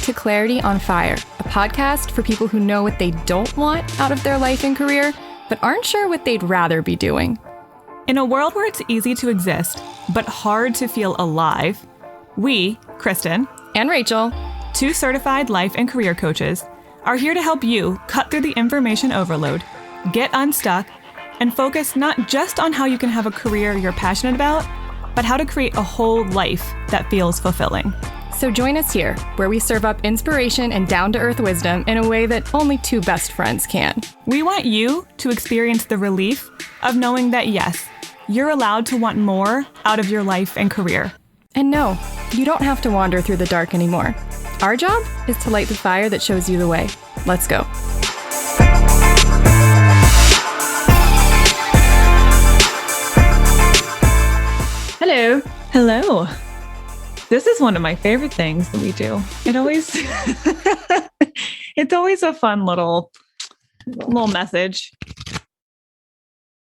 to Clarity on Fire, a podcast for people who know what they don't want out of their life and career, but aren't sure what they'd rather be doing. In a world where it's easy to exist, but hard to feel alive, we, Kristen and Rachel, two certified life and career coaches, are here to help you cut through the information overload, get unstuck, and focus not just on how you can have a career you're passionate about, but how to create a whole life that feels fulfilling. So join us here, where we serve up inspiration and down-to-earth wisdom in a way that only two best friends can. We want you to experience the relief of knowing that, yes, you're allowed to want more out of your life and career. And no, you don't have to wander through the dark anymore. Our job is to light the fire that shows you the way. Let's go. Hello. Hello. This is one of my favorite things that we do. It always, it's always a fun little message.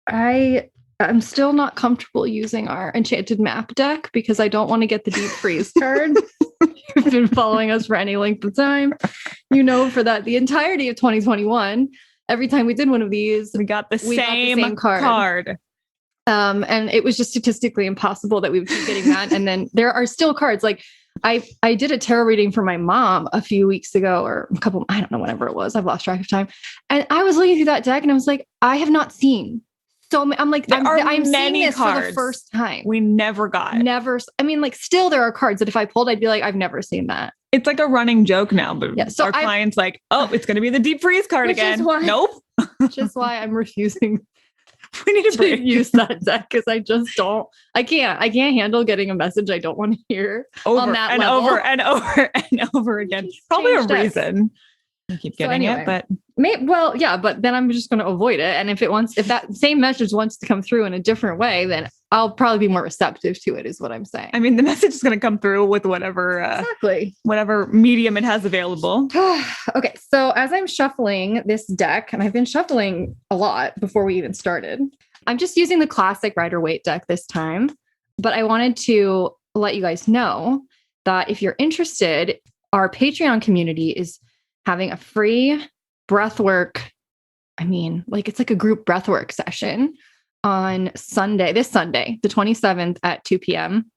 I'm still not comfortable using our enchanted map deck because I don't want to get the deep freeze card. You've been following us for any length of time. You know, for that, the entirety of 2021, every time we did one of these, we got the same card. And it was just statistically impossible that we would keep getting that. And then there are still cards. Like I did a tarot reading for my mom a few weeks ago, or I don't know, whenever it was. I've lost track of time. And I was looking through that deck and I was like, I have not seen so many. I'm like, I'm seeing this cards for the first time. We never got. Never. I mean, like, still there are cards that if I pulled, I'd be like, I've never seen that. It's like a running joke now, but yeah, so our clients like, oh, it's going to be the deep freeze card again. Nope. Which is why I'm refusing. We need to use that deck because I just don't. I can't handle getting a message I don't want to hear on that and level. over and over and over again. Probably a reason. I keep getting it, but but then I'm just going to avoid it. And if that same message wants to come through in a different way, then I'll probably be more receptive to it, is what I'm saying. I mean, the message is going to come through with whatever medium it has available. Okay. So as I'm shuffling this deck, and I've been shuffling a lot before we even started, I'm just using the classic Rider-Waite deck this time, but I wanted to let you guys know that if you're interested, our Patreon community is having a free breathwork. I mean, like, it's like a group breathwork session on Sunday, this Sunday, the 27th at 2 p.m.,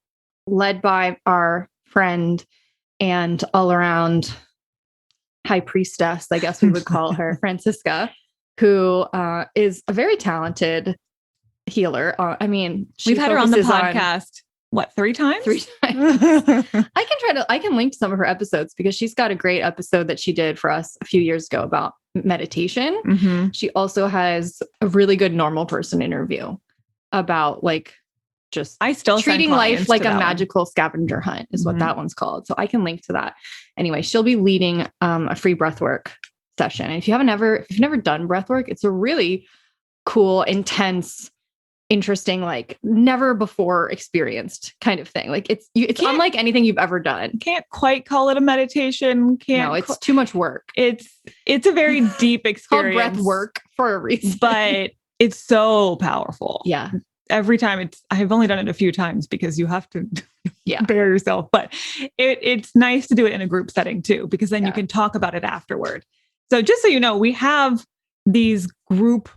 led by our friend and all around high priestess, I guess we would call her, Francisca, who is a very talented healer. I mean, we've had her on the podcast. What, 3 times? 3 times. I can link to some of her episodes because she's got a great episode that she did for us a few years ago about meditation. Mm-hmm. She also has a really good normal person interview about just treating life like a magical scavenger hunt is what that one's called. So I can link to that. Anyway, she'll be leading a free breathwork session. And if you've never done breathwork, it's a really cool, intense, interesting, never before experienced kind of thing. It's unlike anything you've ever done. Can't quite call it a meditation. No, it's too much work. It's a very deep experience. Called breath work for a reason. But it's so powerful. Yeah. Every time I've only done it a few times because you have to bear yourself, but it's nice to do it in a group setting too, because then you can talk about it afterward. So just so you know, we have these group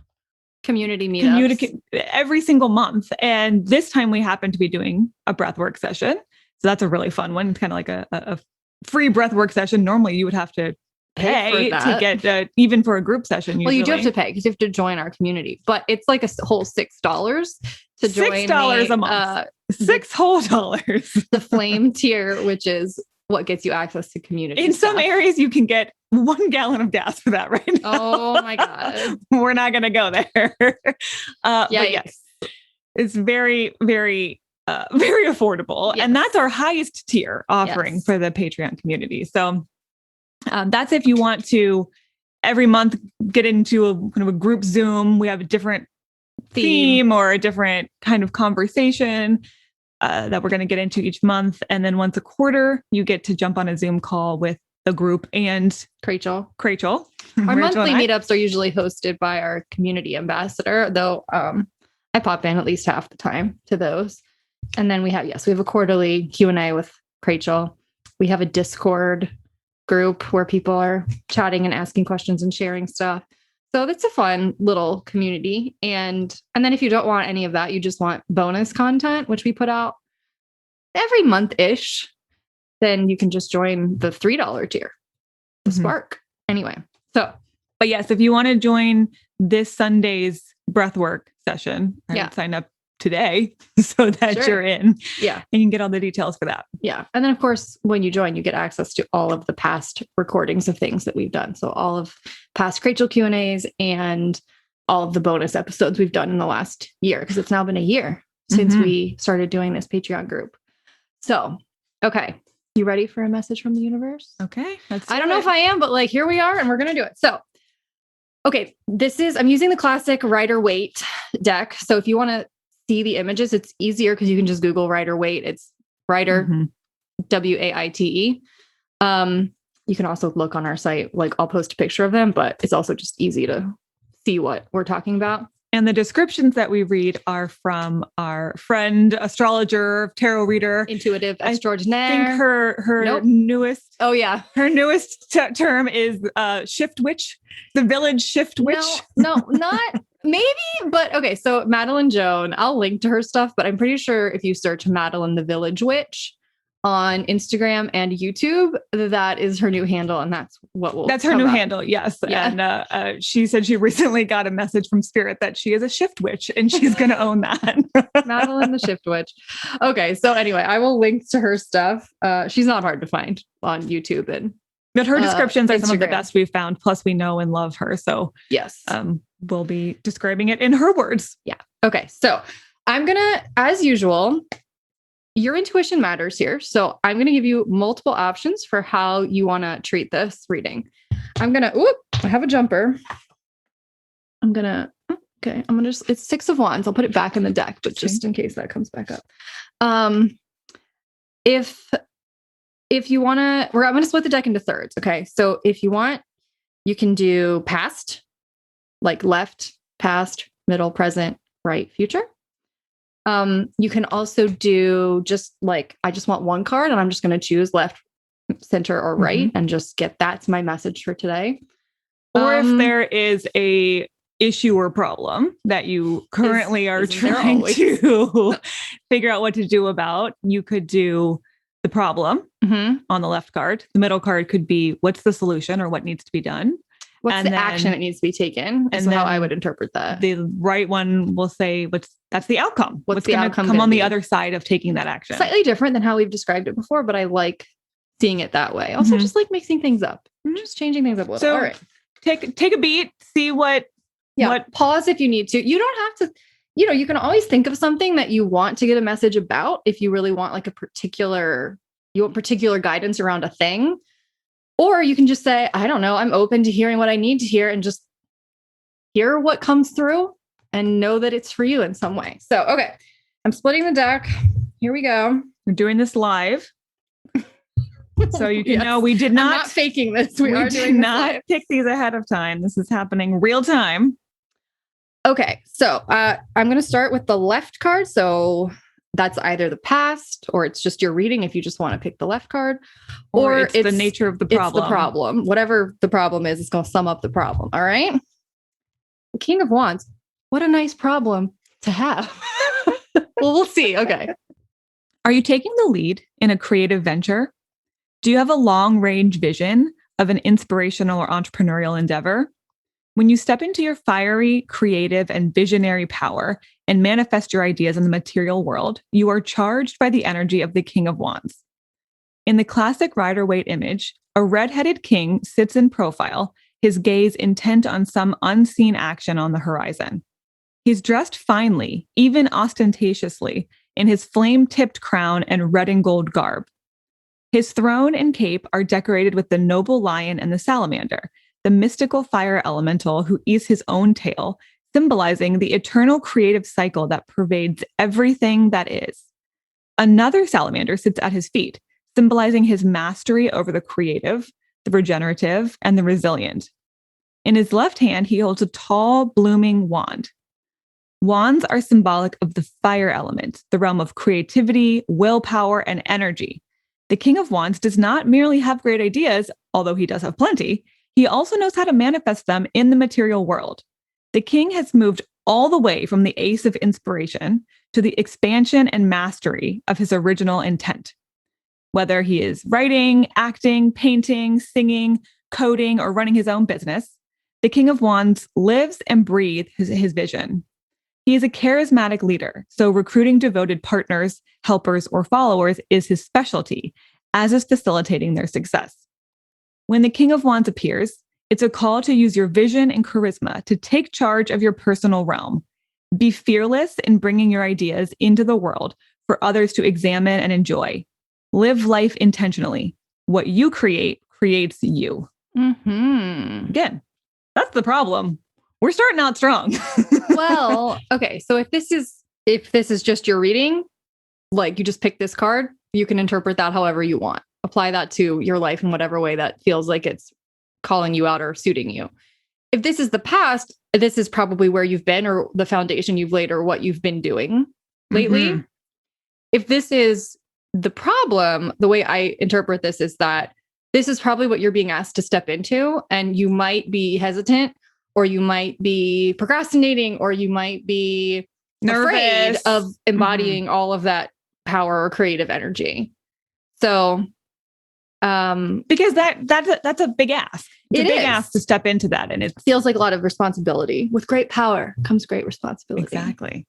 community meetups every single month. And this time we happen to be doing a breathwork session. So that's a really fun one. It's kind of like a free breathwork session. Normally you would have to pay to get even for a group session. Usually. Well, you do have to pay because you have to join our community, but it's like a whole $6 to join. $6 a month. $6 whole dollars. The flame tier, which is what gets you access to community. In some areas, you can get 1 gallon of gas for that right now. Oh my God. We're not going to go there. But yes, it's very, very, very affordable. Yes. And that's our highest tier offering for the Patreon community. So that's if you want to every month get into a kind of a group Zoom. We have a different theme or a different kind of conversation that we're going to get into each month. And then once a quarter, you get to jump on a Zoom call with the group and Rachel. Our monthly meetups are usually hosted by our community ambassador, though I pop in at least half the time to those. And then we have a quarterly Q&A with Rachel. We have a Discord group where people are chatting and asking questions and sharing stuff. So it's a fun little community. And then if you don't want any of that, you just want bonus content, which we put out every month-ish, then you can just join the $3 tier, the Spark. Anyway, but yes, if you want to join this Sunday's breathwork session, I would sign up today so that you're in. Yeah. And you can get all the details for that. Yeah. And then of course, when you join, you get access to all of the past recordings of things that we've done. So all of past Rachel Q&As and all of the bonus episodes we've done in the last year, because it's now been a year since we started doing this Patreon group. So, okay. You ready for a message from the universe? Okay. I don't know if I am, but like, here we are and we're going to do it. So, okay. I'm using the classic Rider-Waite deck. So if you want to see the images, it's easier because you can just Google Rider-Waite. It's Rider, Waite. You can also look on our site. Like I'll post a picture of them, but it's also just easy to see what we're talking about. And the descriptions that we read are from our friend, astrologer, tarot reader, intuitive extraordinaire. I think her newest. Oh yeah, her newest term is shift witch, the village shift witch. No, not maybe, but okay. So Madeleine Joan, I'll link to her stuff, but I'm pretty sure if you search Madeleine the Village Witch on Instagram and YouTube, that is her new handle, and that's what will. That's her new handle, yes. Yeah. And she said she recently got a message from Spirit that she is a shift witch, and she's going to own that. Madeleine the Shift Witch. Okay, so anyway, I will link to her stuff. She's not hard to find on YouTube, but her descriptions are Instagram. Some of the best we've found. Plus, we know and love her, so yes, we'll be describing it in her words. Yeah. Okay, so I'm gonna, as usual. Your intuition matters here. So I'm going to give you multiple options for how you want to treat this reading. I have a jumper. It's 6 of Wands. I'll put it back in the deck, but just in case that comes back up. If you want to, I'm going to split the deck into thirds. Okay. So if you want, you can do past, like left, past, middle, present, right, future. You can also do just like, I just want one card and I'm just going to choose left, center, or right and just get that's my message for today. Or if there is a issue or problem that you currently are trying to figure out what to do about, you could do the problem on the left card. The middle card could be what's the solution or what needs to be done. What's the action that needs to be taken? And how I would interpret that. The right one will say that's the outcome. What's the outcome come on the other side of taking that action? Slightly different than how we've described it before, but I like seeing it that way. Also, just like mixing things up, just changing things up a little. So all right, take a beat, see what. Pause if you need to. You don't have to. You can always think of something that you want to get a message about if you really want like particular guidance around a thing. Or you can just say, I don't know, I'm open to hearing what I need to hear and just hear what comes through and know that it's for you in some way. So, okay, I'm splitting the deck. Here we go. We're doing this live. So you can know we did not. I'm not faking this. We are doing did not pick these ahead of time. This is happening real time. Okay, so I'm going to start with the left card. So that's either the past or it's just your reading if you just want to pick the left card. Or it's the nature of the problem. It's the problem. Whatever the problem is, it's going to sum up the problem. All right. The King of Wands. What a nice problem to have. Well, we'll see. Okay. Are you taking the lead in a creative venture? Do you have a long-range vision of an inspirational or entrepreneurial endeavor? When you step into your fiery, creative, and visionary power and manifest your ideas in the material world, you are charged by the energy of the King of Wands. In the classic Rider-Waite image, a red-headed king sits in profile, his gaze intent on some unseen action on the horizon. He's dressed finely, even ostentatiously, in his flame-tipped crown and red and gold garb. His throne and cape are decorated with the noble lion and the salamander, the mystical fire elemental who eats his own tail, symbolizing the eternal creative cycle that pervades everything that is. Another salamander sits at his feet, symbolizing his mastery over the creative, the regenerative, and the resilient. In his left hand, he holds a tall, blooming wand. Wands are symbolic of the fire element, the realm of creativity, willpower, and energy. The King of Wands does not merely have great ideas, although he does have plenty. He also knows how to manifest them in the material world. The king has moved all the way from the ace of inspiration to the expansion and mastery of his original intent. Whether he is writing, acting, painting, singing, coding, or running his own business, the King of Wands lives and breathes his vision. He is a charismatic leader, so recruiting devoted partners, helpers, or followers is his specialty, as is facilitating their success. When the King of Wands appears, it's a call to use your vision and charisma to take charge of your personal realm. Be fearless in bringing your ideas into the world for others to examine and enjoy. Live life intentionally. What you create creates you. Mm-hmm. Again, that's the problem. We're starting out strong. Well, okay. So if this is just your reading, like you just pick this card, you can interpret that however you want. Apply that to your life in whatever way that feels like it's calling you out or suiting you. If this is the past, this is probably where you've been or the foundation you've laid or what you've been doing lately. Mm-hmm. If this is the problem, the way I interpret this is that this is probably what you're being asked to step into, and you might be hesitant, or you might be procrastinating, or you might be afraid of embodying all of that power or creative energy. So, because that's a big ask. It's a big ask to step into that, and it feels like a lot of responsibility. With great power comes great responsibility. Exactly.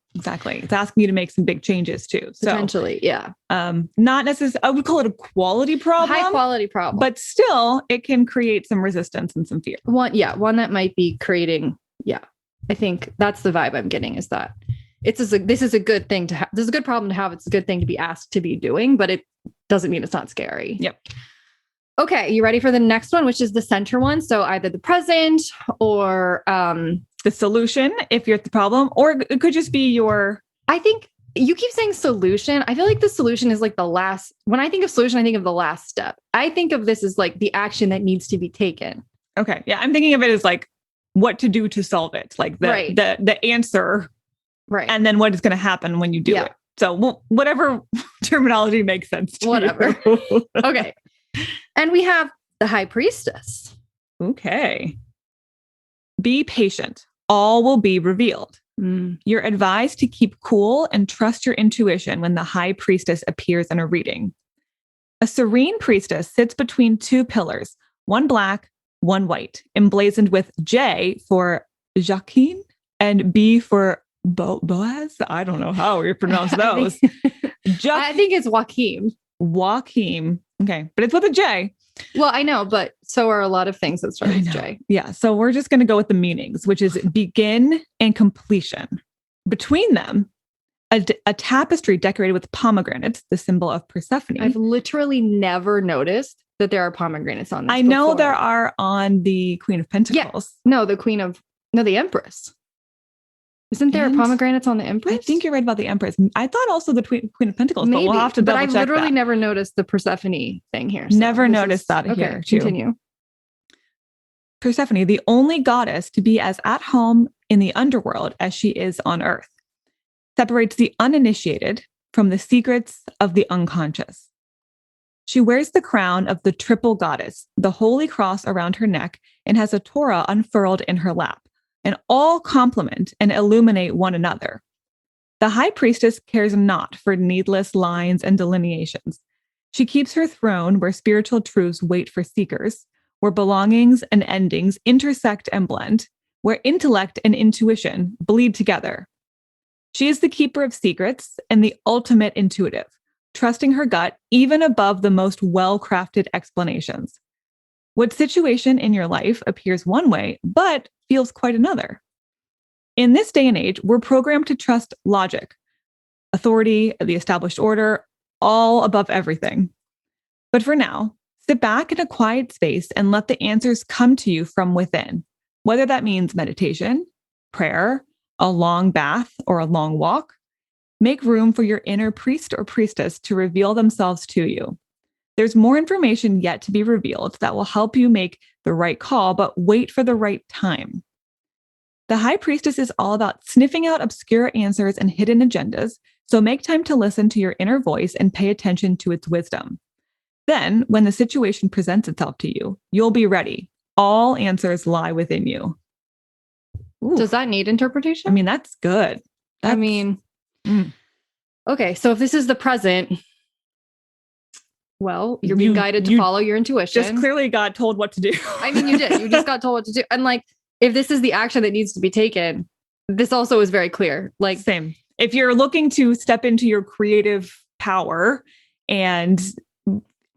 It's asking you to make some big changes too. Potentially, yeah. Not necessarily. I would call it a quality problem, high quality problem, but still, it can create some resistance and some fear. One that might be creating. Yeah, I think that's the vibe I'm getting. Is that this is a good thing to have. This is a good problem to have. It's a good thing to be asked to be doing, but it doesn't mean it's not scary. Yep. Okay, you ready for the next one, which is the center one? So either the present or the solution, if you're at the problem, or it could just be your... I think you keep saying solution. I feel like the solution is like the last... When I think of solution, I think of the last step. I think of this as like the action that needs to be taken. Okay, yeah, I'm thinking of it as like what to do to solve it, like the answer, right? And then what is going to happen when you do it. So whatever terminology makes sense to whatever. you. Okay. And we have the High Priestess. Okay. Be patient. All will be revealed. You're advised to keep cool and trust your intuition when the High Priestess appears in a reading. A serene priestess sits between two pillars, one black, one white, emblazoned with J for Joaquin and B for Boaz. I don't know how we pronounce those. I think it's Joaquin. Joaquin. Okay. But it's with a J. Well, I know, but so are a lot of things that start with J. Yeah. So we're just going to go with the meanings, which is begin and completion. Between them, a tapestry decorated with pomegranates, the symbol of Persephone. I've literally never noticed that there are pomegranates on this. I know there are on the Queen of Pentacles. Yeah. No, the Empress. Isn't there pomegranates on the Empress? I think you're right about the Empress. I thought also the Queen of Pentacles, maybe, but we'll have to double check that. But I've literally never noticed the Persephone thing here. So never noticed that okay, here too. Continue. Persephone, the only goddess to be as at home in the underworld as she is on earth, separates the uninitiated from the secrets of the unconscious. She wears the crown of the triple goddess, the holy cross around her neck, and has a Torah unfurled in her lap. And all complement and illuminate one another. The High Priestess cares not for needless lines and delineations. She keeps her throne where spiritual truths wait for seekers, where belongings and endings intersect and blend, where intellect and intuition bleed together. She is the keeper of secrets and the ultimate intuitive, trusting her gut even above the most well-crafted explanations. What situation in your life appears one way, but feels quite another? In this day and age, we're programmed to trust logic, authority, the established order, all above everything. But for now, sit back in a quiet space and let the answers come to you from within, whether that means meditation, prayer, a long bath, or a long walk. Make room for your inner priest or priestess to reveal themselves to you. There's more information yet to be revealed that will help you make the right call, but wait for the right time. The High Priestess is all about sniffing out obscure answers and hidden agendas, so make time to listen to your inner voice and pay attention to its wisdom. Then, when the situation presents itself to you, you'll be ready. All answers lie within you. Ooh. Does that need interpretation? I mean, that's good. Okay. So if this is the present, well, you're being guided to follow your intuition. Just clearly got told what to do. I mean, you did. You just got told what to do. And like, if this is the action that needs to be taken, this also is very clear. Like, same. If you're looking to step into your creative power and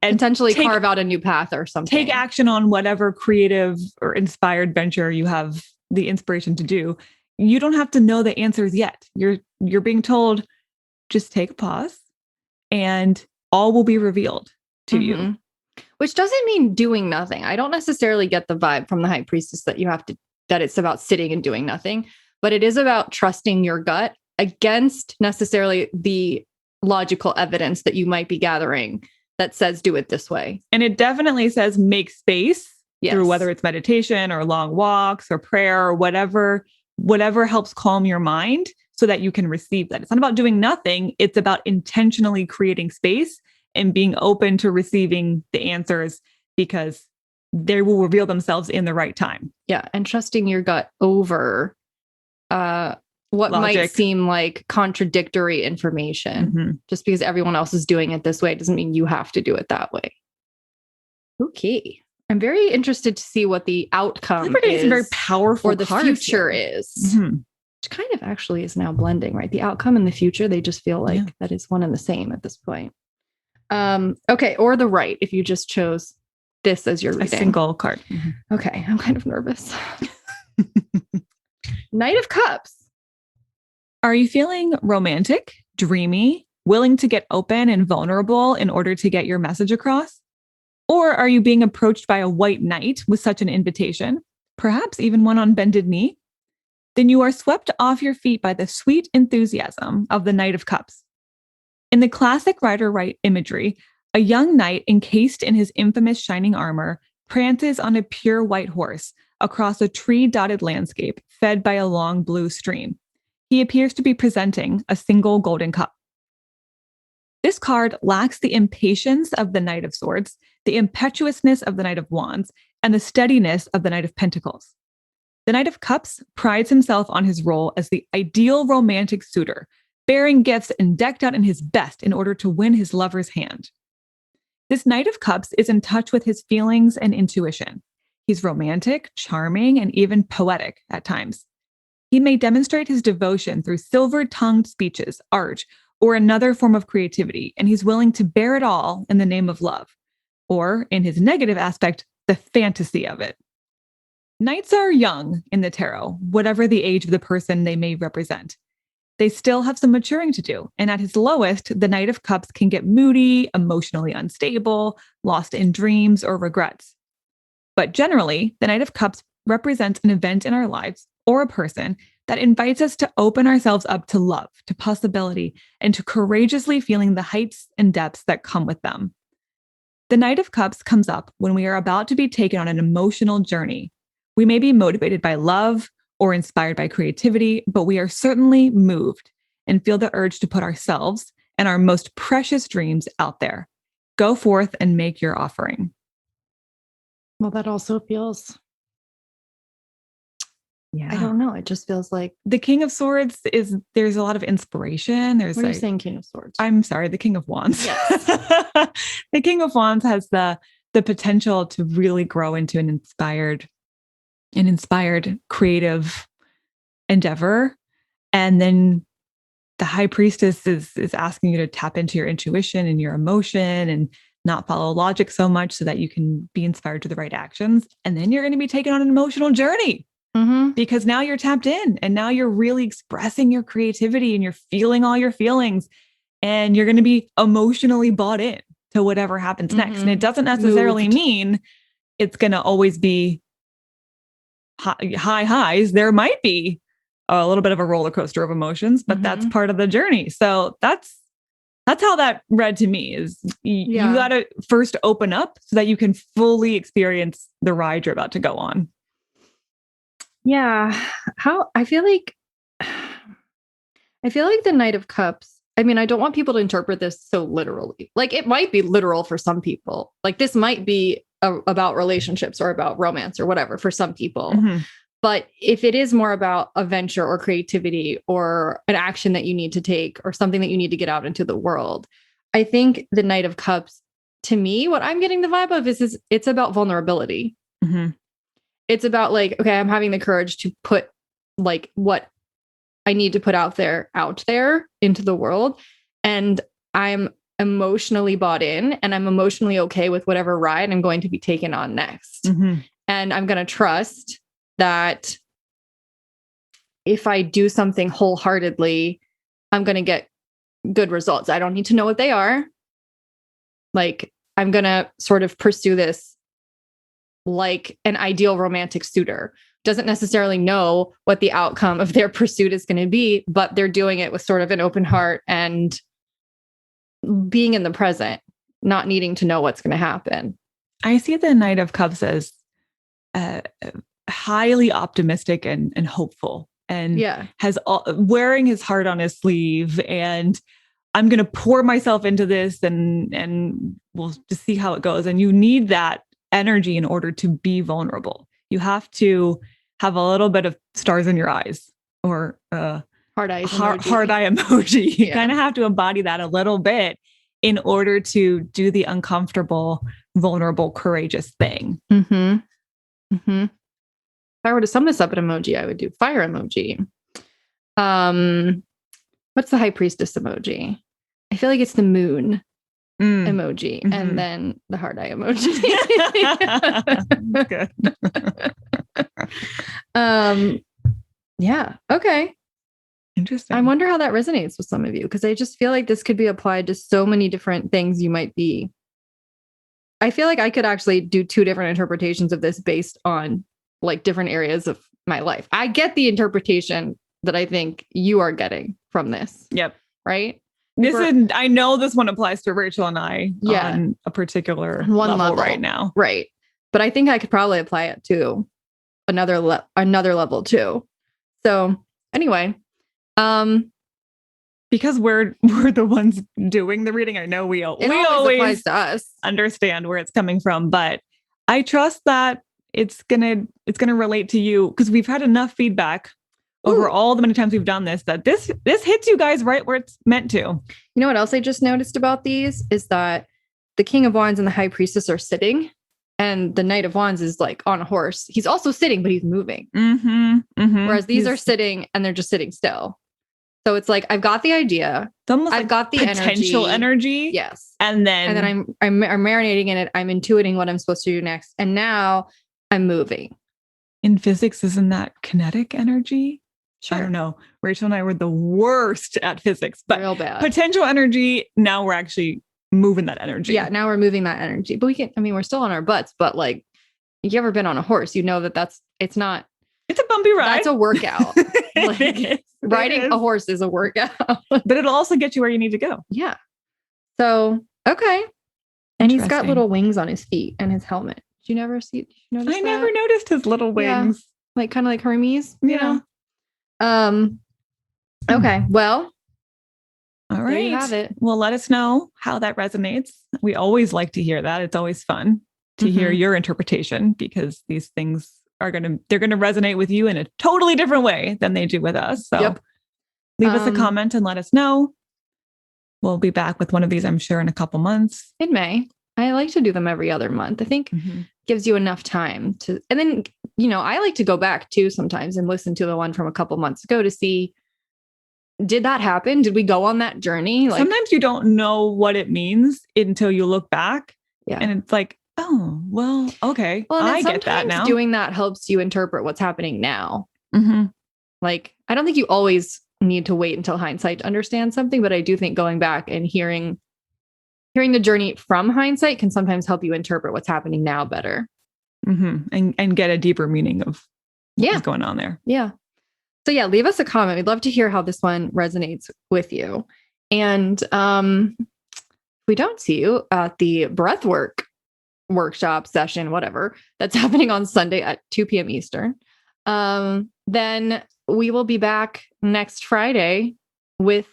potentially carve out a new path or something, take action on whatever creative or inspired venture you have the inspiration to do, you don't have to know the answers yet. You're being told, just take a pause and all will be revealed to you. Which doesn't mean doing nothing. I don't necessarily get the vibe from the high priestess that that it's about sitting and doing nothing, but it is about trusting your gut against necessarily the logical evidence that you might be gathering that says do it this way. And it definitely says make space through whether it's meditation or long walks or prayer or whatever helps calm your mind so that you can receive that. It's not about doing nothing. It's about intentionally creating space and being open to receiving the answers because they will reveal themselves in the right time. Yeah. And trusting your gut over what Logic. Might seem like contradictory information. Just because everyone else is doing it this way doesn't mean you have to do it that way. Okay. I'm very interested to see what the outcome is. Very powerful or the future is. Which kind of actually is now blending, right? The outcome and the future, they just feel like that is one and the same at this point. Okay. Or the right, if you just chose this as your reading. A single card. Okay. I'm kind of nervous. Knight of Cups. Are you feeling romantic, dreamy, willing to get open and vulnerable in order to get your message across? Or are you being approached by a white knight with such an invitation, perhaps even one on bended knee? Then you are swept off your feet by the sweet enthusiasm of the Knight of Cups. In the classic Rider-Waite imagery, a young knight encased in his infamous shining armor prances on a pure white horse across a tree-dotted landscape fed by a long blue stream. He appears to be presenting a single golden cup. This card lacks the impatience of the Knight of Swords, the impetuousness of the Knight of Wands, and the steadiness of the Knight of Pentacles. The Knight of Cups prides himself on his role as the ideal romantic suitor, bearing gifts and decked out in his best in order to win his lover's hand. This Knight of Cups is in touch with his feelings and intuition. He's romantic, charming, and even poetic at times. He may demonstrate his devotion through silver-tongued speeches, art, or another form of creativity, and he's willing to bear it all in the name of love, or, in his negative aspect, the fantasy of it. Knights are young in the tarot, whatever the age of the person they may represent. They still have some maturing to do, and at his lowest, the Knight of Cups can get moody, emotionally unstable, lost in dreams or regrets. But generally, the Knight of Cups represents an event in our lives or a person that invites us to open ourselves up to love, to possibility, and to courageously feeling the heights and depths that come with them. The Knight of Cups comes up when we are about to be taken on an emotional journey. We may be motivated by love or inspired by creativity, but we are certainly moved and feel the urge to put ourselves and our most precious dreams out there. Go forth and make your offering. Well, that also feels... I don't know. It just feels like the King of Swords there's a lot of inspiration. What are you saying, King of Swords? I'm sorry, the King of Wands. Yes. The King of Wands has the potential to really grow into an inspired creative endeavor. And then the High Priestess is asking you to tap into your intuition and your emotion and not follow logic so much so that you can be inspired to the right actions. And then you're going to be taken on an emotional journey. Because now you're tapped in and now you're really expressing your creativity and you're feeling all your feelings and you're going to be emotionally bought in to whatever happens next. And it doesn't necessarily mean it's going to always be high highs. There might be a little bit of a roller coaster of emotions, but that's part of the journey. So that's how that read to me is you got to first open up so that you can fully experience the ride you're about to go on. Yeah. I feel like the Knight of Cups, I mean, I don't want people to interpret this so literally. Like, it might be literal for some people. Like, this might be about relationships or about romance or whatever for some people. Mm-hmm. But if it is more about a venture or creativity or an action that you need to take or something that you need to get out into the world, I think the Knight of Cups, to me, what I'm getting the vibe of is it's about vulnerability. Mm-hmm. It's about like, okay, I'm having the courage to put like what I need to put out there into the world. And I'm emotionally bought in and I'm emotionally okay with whatever ride I'm going to be taken on next. Mm-hmm. And I'm going to trust that if I do something wholeheartedly, I'm going to get good results. I don't need to know what they are. Like, I'm going to sort of pursue this like an ideal romantic suitor. Doesn't necessarily know what the outcome of their pursuit is going to be, but they're doing it with sort of an open heart and being in the present, not needing to know what's going to happen. I see the Knight of Cups as highly optimistic and hopeful, and has wearing his heart on his sleeve. And I'm going to pour myself into this, and we'll just see how it goes. And you need that energy in order to be vulnerable. You have to have a little bit of stars in your eyes, or heart eye emoji. You kind of have to embody that a little bit in order to do the uncomfortable, vulnerable, courageous thing. Mm-hmm. Mm-hmm. If I were to sum this up in emoji, I would do fire emoji. What's the high priestess emoji? I feel like it's the moon emoji, mm-hmm. and then the heart eye emoji. Good. Yeah. Okay. Interesting. I wonder how that resonates with some of you, because I just feel like this could be applied to so many different things you might be. I feel like I could actually do 2 different interpretations of this based on like different areas of my life. I get the interpretation that I think you are getting from this. Yep. Right? I know this one applies to Rachel and I on a particular level right now. Right. But I think I could probably apply it to another level too. So anyway, because we're the ones doing the reading, I know we always applies to us. Understand where it's coming from, but I trust that it's gonna relate to you, because we've had enough feedback over all the many times we've done this, that this hits you guys right where it's meant to. You know what else I just noticed about these is that the King of Wands and the High Priestess are sitting, and the Knight of Wands is like on a horse. He's also sitting, but he's moving. Mm-hmm, mm-hmm. Whereas these are sitting and they're just sitting still. So it's like, I've got the idea. I've got the potential energy. Yes. And then I'm marinating in it. I'm intuiting what I'm supposed to do next. And now I'm moving. In physics, isn't that kinetic energy? Sure. I don't know. Rachel and I were the worst at physics, but real bad. Potential energy, now we're actually moving that energy. Yeah, now we're moving that energy. But we're still on our butts, but like, you ever been on a horse, you know it's a bumpy ride. That's a workout. Riding a horse is a workout. But it'll also get you where you need to go. Yeah. So, okay. And he's got little wings on his feet and his helmet. Did you never notice that? I never noticed his little wings. Yeah. Like kind of like Hermes. Yeah. Okay. Well, all right. There you have it. Well, let us know how that resonates. We always like to hear that. It's always fun to hear your interpretation, because these things they're going to resonate with you in a totally different way than they do with us. So leave us a comment and let us know. We'll be back with one of these, I'm sure, in a couple months. In May. I like to do them every other month. I think gives you enough time to, and then, I like to go back too sometimes and listen to the one from a couple months ago to see, did that happen? Did we go on that journey? Like, sometimes you don't know what it means until you look back. Yeah. And it's like, oh, well, okay. Well, I get that now. Doing that helps you interpret what's happening now. Mm-hmm. Like, I don't think you always need to wait until hindsight to understand something, but I do think going back and hearing the journey from hindsight can sometimes help you interpret what's happening now better. Mm-hmm. And get a deeper meaning of what's going on there. Yeah. So yeah, leave us a comment. We'd love to hear how this one resonates with you. And we don't see you at the breathwork workshop session, whatever, that's happening on Sunday at 2 p.m. Eastern. Then we will be back next Friday with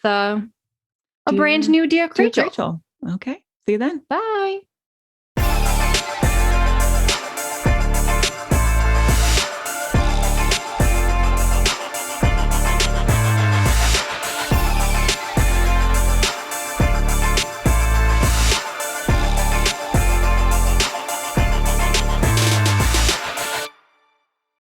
a brand new Dear Rachel. Okay. See you then. Bye.